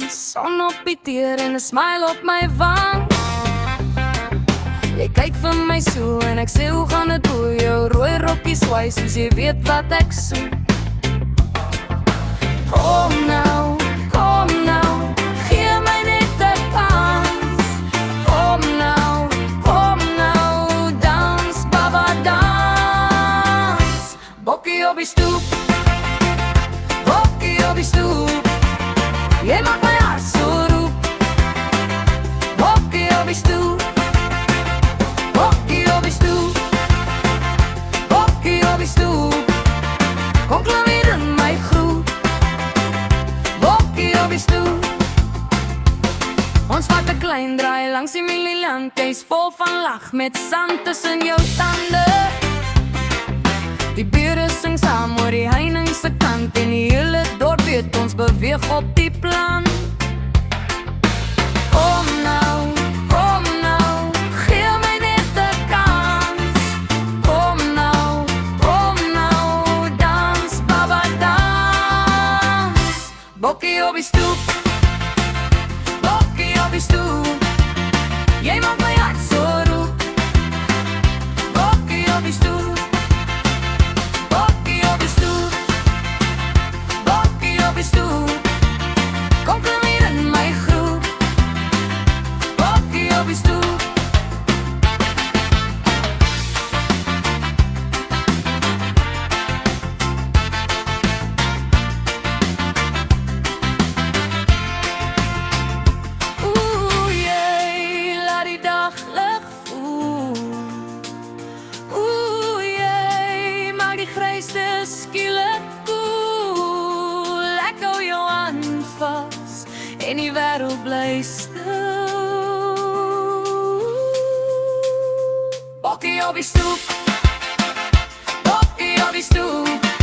Son op die teer en 'n smile op my wang. Jy kyk vir my so en ek sê hoe gaan dit bo jou rooi rokkie swai soos jy weet wat ek soek. Kom nou, gee my net 'n kans. Kom nou, dans, baba dans. Bokkie op die stoep, bokkie op die stoep. Jy maak my hart so roep. Bokkie op die stoep, bokkie op die stoep, bokkie op die stoep. Kom klim hier in my groep. Bokkie op die stoep. Ons vat 'n klein draai langs die Milieuland. Jy's vol van lag met sand tussen jou tande. Die bure sing saam oor die heining se kant en die hele dorp weet ons beweeg op die plan. Kom nou, gee my net 'n kans. Kom nou, dans, baba dans. Bokkie op die stoep, bokkie op die stoep. Jy maak my hart so roep. Bokkie op die stoep, bokkie op die stoep, bokkie op die stoep. Kom klim hier in my groep. Bokkie op die stoep. Oeh, jy laat die daglig voel. Oeh, jy maak die gryste skielik koel. Ek hou jou hand vas en die wêreld bly stil. Bokkie op die stoep, bokkie op die stoep.